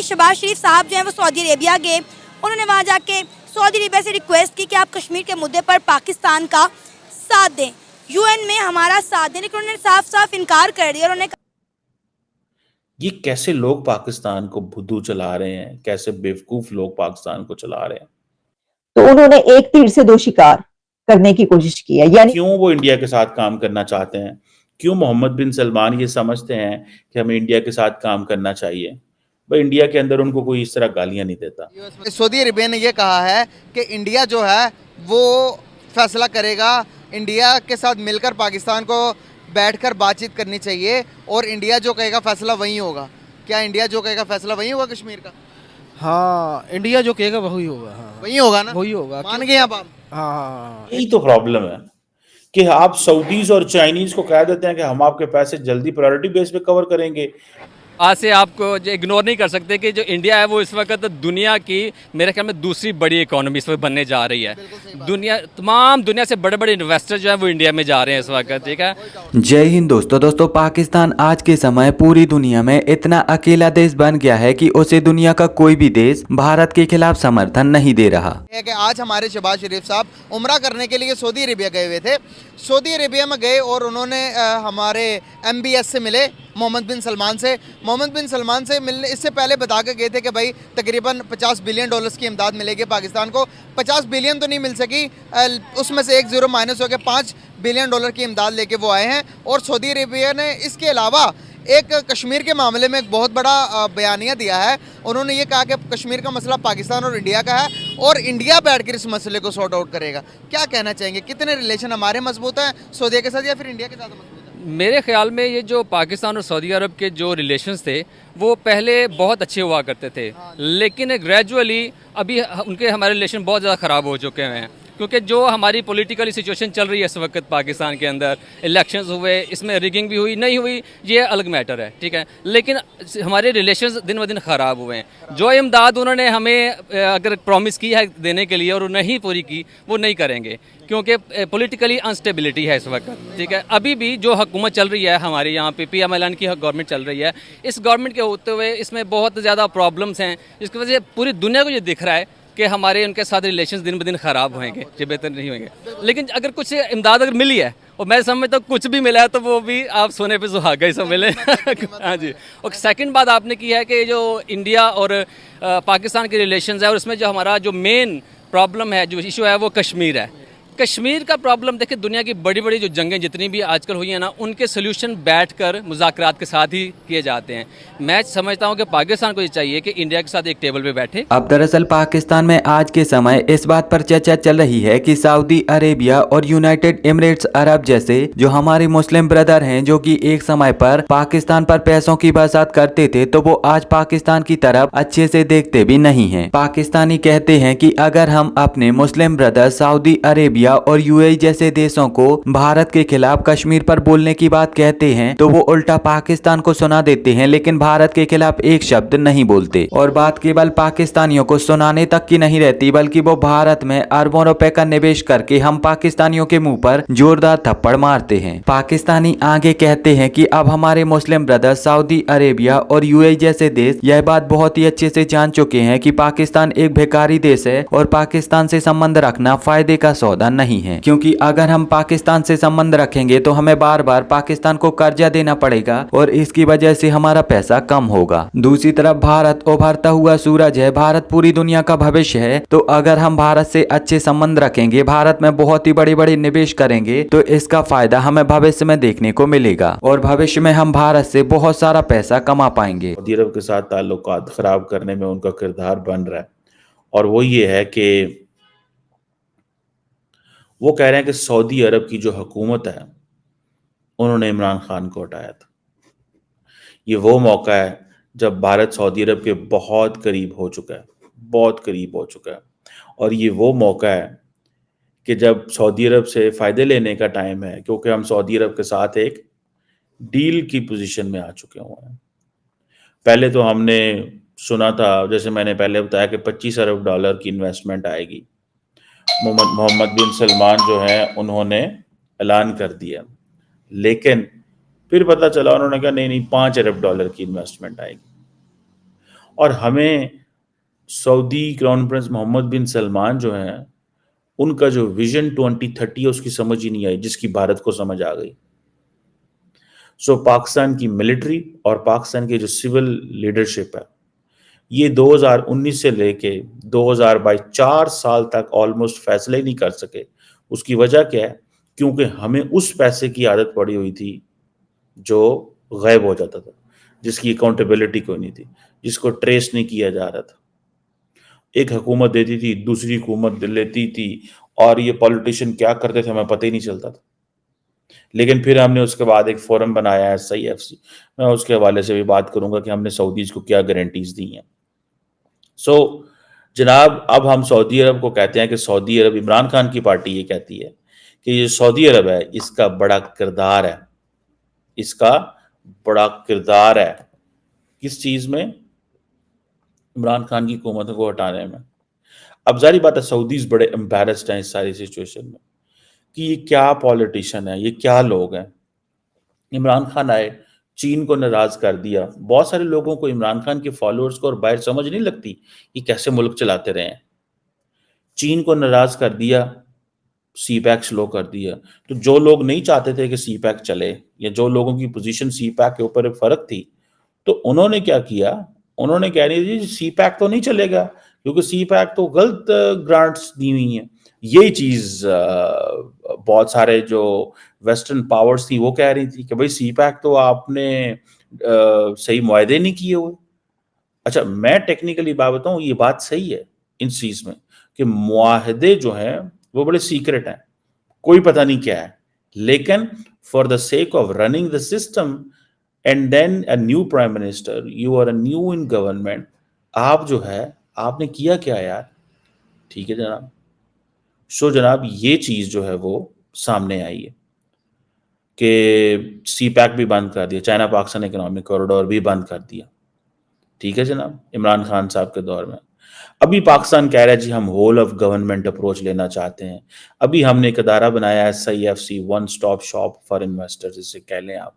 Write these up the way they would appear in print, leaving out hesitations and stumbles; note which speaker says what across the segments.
Speaker 1: शहबाज शरीफ साहब जो हैं वो सऊदी अरेबिया गए। उन्होंने वहाँ जाके सऊदी अरेबिया से रिक्वेस्ट की कि आप कश्मीर के मुद्दे पर पाकिस्तान का साथ दें, यूएन में हमारा साथ दें, लेकिन उन्होंने साफ साफ इनकार कर दिया। उन्होंने
Speaker 2: ये कैसे लोग पाकिस्तान को भुद्धू चला रहे हैं, कैसे बेवकूफ लोग पाकिस्तान को चला रहे हैं।
Speaker 3: तो उन्होंने एक तीर से दो शिकार करने की कोशिश की है। यानी
Speaker 2: क्यों वो इंडिया के साथ काम करना चाहते हैं, क्यों मोहम्मद बिन सलमान ये समझते हैं कि हमें इंडिया के साथ काम करना चाहिए। भाई इंडिया के अंदर उनको कोई इस तरह गालियां नहीं देता।
Speaker 4: सऊदी अरेबिया ने यह कहा है कि इंडिया जो है वो फैसला करेगा, इंडिया के साथ मिलकर पाकिस्तान को बैठकर बातचीत करनी चाहिए और इंडिया जो कहेगा फैसला वही होगा। क्या इंडिया जो कहेगा फैसला वही होगा कश्मीर का?
Speaker 5: हाँ, इंडिया जो कहेगा वही होगा। हाँ,
Speaker 4: वही होगा ना,
Speaker 5: वही होगा।
Speaker 4: मान गए आप?
Speaker 5: हाँ,
Speaker 2: यही तो प्रॉब्लम है कि आप सऊदीज और चाइनीज को कह देते हैं कि हम आपके पैसे जल्दी प्रायोरिटी बेस पे कवर करेंगे।
Speaker 6: आज से आपको जो इग्नोर नहीं कर सकते कि जो इंडिया है वो इस वक्त दुनिया की मेरे ख्याल में दूसरी बड़ी इकोनॉमी इस वक्त बनने जा रही है। तमाम दुनिया से बड़े बड़े इन्वेस्टर जो है वो इंडिया में जा रहे हैं इस वक्त। ठीक है।
Speaker 7: जय हिंद दोस्तों पाकिस्तान आज के समय पूरी दुनिया में इतना अकेला देश बन गया है कि उसे दुनिया का कोई भी देश भारत के खिलाफ समर्थन नहीं दे रहा
Speaker 4: है कि आज हमारे शहबाज शरीफ साहब उम्रा करने के लिए सऊदी अरेबिया गए हुए थे। सऊदी अरेबिया में गए और उन्होंने हमारे MBS से मिले, मोहम्मद बिन सलमान से। मोहम्मद बिन सलमान से मिलने इससे पहले बता के गए थे कि भाई तकरीबन $50 बिलियन की इमदाद मिलेगी पाकिस्तान को। 50 बिलियन तो नहीं मिल सकी, उसमें से एक जीरो माइनस हो गया, $5 बिलियन की इमदाद लेके वो आए हैं। और सऊदी अरेबिया ने इसके अलावा एक कश्मीर के मामले में एक बहुत बड़ा बयानिया दिया है। उन्होंने ये कहा कि कश्मीर का मसला पाकिस्तान और इंडिया का है और इंडिया बैठकर इस मसले को सॉर्ट आउट करेगा। क्या कहना चाहेंगे, कितने रिलेशन हमारे मजबूत हैं सऊदी के साथ या फिर इंडिया के साथ मजबूत है?
Speaker 6: मेरे ख्याल में ये जो पाकिस्तान और सऊदी अरब के जो रिलेशंस थे वो पहले बहुत अच्छे हुआ करते थे, लेकिन ग्रेजुअली अभी उनके हमारे रिलेशन बहुत ज़्यादा ख़राब हो चुके हैं। क्योंकि जो हमारी पॉलिटिकल सिचुएशन चल रही है इस वक्त पाकिस्तान के अंदर, इलेक्शंस हुए, इसमें रिगिंग भी हुई नहीं हुई ये अलग मैटर है। ठीक है, लेकिन हमारे रिलेशंस दिन ब दिन ख़राब हुए हैं। जो इमदाद उन्होंने हमें अगर प्रॉमिस की है देने के लिए और नहीं पूरी की, वो नहीं करेंगे क्योंकि पॉलिटिकली अनस्टेबिलिटी है इस वक्त। ठीक है, अभी भी जो हुकूमत चल रही है हमारे यहाँ पे PMLN की गवर्नमेंट चल रही है, इस गवर्नमेंट के होते हुए इसमें बहुत ज़्यादा प्रॉब्लम्स हैं, जिसकी वजह से पूरी दुनिया को ये दिख रहा है कि हमारे उनके साथ रिलेशंस दिन ब दिन ख़राब होंगे, ये बेहतर नहीं होंगे। लेकिन अगर कुछ इमदाद अगर मिली है और मैं समझता हूँ कुछ भी मिला है तो वो भी आप सोने पे सुहागा ही समझ लें। हाँ जी। और सेकंड बात आपने की है कि जो इंडिया और पाकिस्तान के रिलेशंस है और उसमें जो हमारा जो मेन प्रॉब्लम है, जो इशू है वो कश्मीर है। कश्मीर का प्रॉब्लम देखिए, दुनिया की बड़ी बड़ी जो जंगें जितनी भी आजकल हुई हैं ना, उनके सोल्यूशन बैठकर मुज़ाकरात के साथ ही किए जाते हैं। मैं समझता हूं कि पाकिस्तान को ये चाहिए कि इंडिया के साथ एक टेबल पे बैठे।
Speaker 7: अब दरअसल पाकिस्तान में आज के समय इस बात पर चर्चा चल रही है कि सऊदी अरेबिया और यूनाइटेड एमिरेट्स अरब जैसे जो हमारे मुस्लिम ब्रदर हैं, जो कि एक समय पर पाकिस्तान पर पैसों की बरसात करते थे, तो वो आज पाकिस्तान की तरफ अच्छे से देखते भी नहीं है। पाकिस्तानी कहते हैं कि अगर हम अपने मुस्लिम ब्रदर सऊदी अरेबिया और UAE जैसे देशों को भारत के खिलाफ कश्मीर पर बोलने की बात कहते हैं तो वो उल्टा पाकिस्तान को सुना देते हैं, लेकिन भारत के खिलाफ एक शब्द नहीं बोलते। और बात केवल पाकिस्तानियों को सुनाने तक की नहीं रहती, बल्कि वो भारत में अरबों रुपए का निवेश करके हम पाकिस्तानियों के मुंह पर जोरदार थप्पड़ मारते हैं। पाकिस्तानी आगे कहते हैं कि अब हमारे मुस्लिम ब्रदर सऊदी अरेबिया और UAE जैसे देश यह बात बहुत ही अच्छे से जान चुके हैं कि पाकिस्तान एक भिखारी देश है और पाकिस्तान से संबंध रखना फायदे का सौदा नहीं है, क्योंकि अगर हम पाकिस्तान से संबंध रखेंगे तो हमें बार बार पाकिस्तान को कर्जा देना पड़ेगा और इसकी वजह से हमारा पैसा कम होगा। दूसरी तरफ भारत उभरता हुआ सूरज है, भारत पूरी दुनिया का भविष्य है, तो अगर हम भारत से अच्छे संबंध रखेंगे, भारत में बहुत ही बड़े बड़े निवेश करेंगे, तो इसका फायदा हमें भविष्य में देखने को मिलेगा और भविष्य में हम भारत से बहुत सारा पैसा कमा पाएंगे।
Speaker 2: सऊदी अरब के साथ ताल्लुकात खराब करने में उनका किरदार बन रहा है और वो ये है कि वो कह रहे हैं कि सऊदी अरब की जो हुकूमत है उन्होंने इमरान खान को हटाया था। ये वो मौका है जब भारत सऊदी अरब के बहुत करीब हो चुका है, बहुत करीब हो चुका है। और ये वो मौका है कि जब सऊदी अरब से फ़ायदे लेने का टाइम है, क्योंकि हम सऊदी अरब के साथ एक डील की पोजीशन में आ चुके हुए हैं। पहले तो हमने सुना था, जैसे मैंने पहले बताया, कि $25 अरब की इन्वेस्टमेंट आएगी। मोहम्मद बिन सलमान जो है उन्होंने ऐलान कर दिया, लेकिन फिर पता चला उन्होंने कहा नहीं $5 अरब की इन्वेस्टमेंट आएगी। और हमें सऊदी क्राउन प्रिंस मोहम्मद बिन सलमान जो हैं, उनका जो विजन 2030 है उसकी समझ ही नहीं आई, जिसकी भारत को समझ आ गई। सो पाकिस्तान की मिलिट्री और पाकिस्तान की जो सिविल लीडरशिप है, ये 2019 से लेके 2022 4 साल तक ऑलमोस्ट फैसले ही नहीं कर सके। उसकी वजह क्या है? क्योंकि हमें उस पैसे की आदत पड़ी हुई थी जो गायब हो जाता था, जिसकी अकाउंटेबिलिटी कोई नहीं थी, जिसको ट्रेस नहीं किया जा रहा था। एक हुकूमत देती थी, दूसरी हुकूमत लेती थी, और ये पॉलिटिशियन क्या करते थे हमें पता ही नहीं चलता था। लेकिन फिर हमने उसके बाद एक फोरम बनाया है SIFC, मैं उसके हवाले से भी बात करूंगा कि हमने सऊदीज को क्या गारंटीज दी हैं। सो जनाब, अब हम सऊदी अरब को कहते हैं कि सऊदी अरब, इमरान खान की पार्टी ये कहती है कि ये सऊदी अरब है, इसका बड़ा किरदार है, इसका बड़ा किरदार है किस चीज में? इमरान खान की हुकूमत को हटाने में। अब जारी बात है, सऊदीज बड़े एम्बैरेस्ड हैं इस सारी सिचुएशन में कि ये क्या पॉलिटिशियन है, ये क्या लोग हैं। इमरान खान आए, चीन को नाराज कर दिया। बहुत सारे लोगों को, इमरान खान के फॉलोअर्स को और बाहर समझ नहीं लगती ये कैसे मुल्क चलाते रहे हैं। चीन को नाराज कर दिया, CPEC स्लो कर दिया। तो जो लोग नहीं चाहते थे कि CPEC चले, या जो लोगों की पोजीशन CPEC के ऊपर एक फर्क थी, तो उन्होंने क्या किया? उन्होंने कह रही थी CPEC तो नहीं चलेगा क्योंकि CPEC तो गलत ग्रांट्स दी हुई हैं। यही चीज बहुत सारे जो वेस्टर्न पावर्स थी वो कह रही थी कि भाई CPEC तो आपने सही मुआहदे नहीं किए हुए। अच्छा, मैं टेक्निकली बात बताऊं, ये बात सही है इन चीज में कि मुआहदे जो हैं वो बड़े सीक्रेट हैं, कोई पता नहीं क्या है, लेकिन for the sake of running the system and then a new prime minister, you are a new in government, आप जो है आपने किया क्या यार? ठीक है जनाब। सो जनाब, ये चीज जो है वो सामने आई है कि CPEC भी बंद कर दिया, चाइना पाकिस्तान इकोनॉमिक कॉरिडोर भी बंद कर दिया। ठीक है जनाब, इमरान खान साहब के दौर में। अभी पाकिस्तान कह रहा है जी हम होल ऑफ गवर्नमेंट अप्रोच लेना चाहते हैं। अभी हमने एक अदारा बनाया है SIFC, one stop shop for investors, इसे कह लें आप।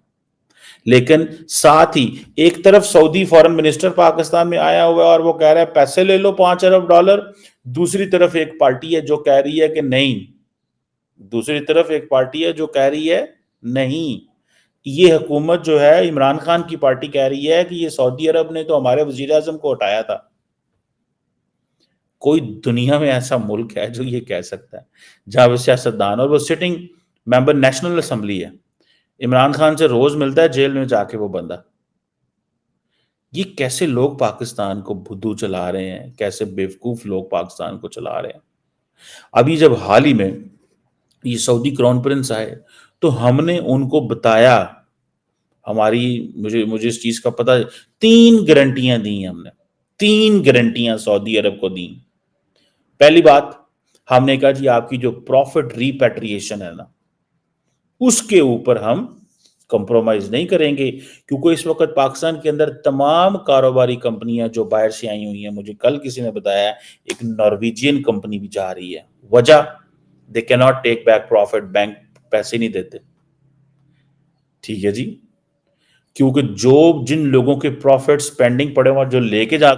Speaker 2: लेकिन साथ ही एक तरफ सऊदी फॉरेन मिनिस्टर पाकिस्तान में आया हुआ है और वो कह रहा है पैसे ले लो $5 अरब, दूसरी तरफ एक पार्टी है जो कह रही है कि नहीं, दूसरी तरफ एक पार्टी है जो कह रही है नहीं। ये हुकूमत जो है, इमरान खान की पार्टी कह रही है कि ये सऊदी अरब ने तो हमारे वजीर आजम को हटाया था। कोई दुनिया में ऐसा मुल्क है जो ये कह सकता है, जहां वो सियासतदान, और वो सिटिंग मेंबर नेशनल असेंबली है, इमरान खान से रोज मिलता है जेल में जाके वो बंदा। ये कैसे लोग पाकिस्तान को बुद्धू चला रहे हैं, कैसे बेवकूफ लोग पाकिस्तान को चला रहे हैं। अभी जब हाल ही में ये सऊदी क्राउन प्रिंस आए तो हमने उनको बताया, हमारी मुझे इस चीज का पता है, 3 गारंटियां दी हमने, 3 गारंटियां सऊदी अरब को दी। पहली बात, हमने कहा जी आपकी जो प्रॉफिट रिपैट्रिएशन है ना, उसके ऊपर हम कंप्रोमाइज नहीं करेंगे, क्योंकि इस वक्त पाकिस्तान के अंदर तमाम कारोबारी कंपनियां जो बाहर से आई हुई हैं, मुझे कल किसी ने बताया एक नॉर्वेजियन कंपनी भी जा रही है। वजह, they can not take back profit, bank पैसे नहीं देते। ठीक है जी, क्योंकि जो जिन लोगों के प्रॉफिट पेंडिंग पड़े हुए जो लेके जा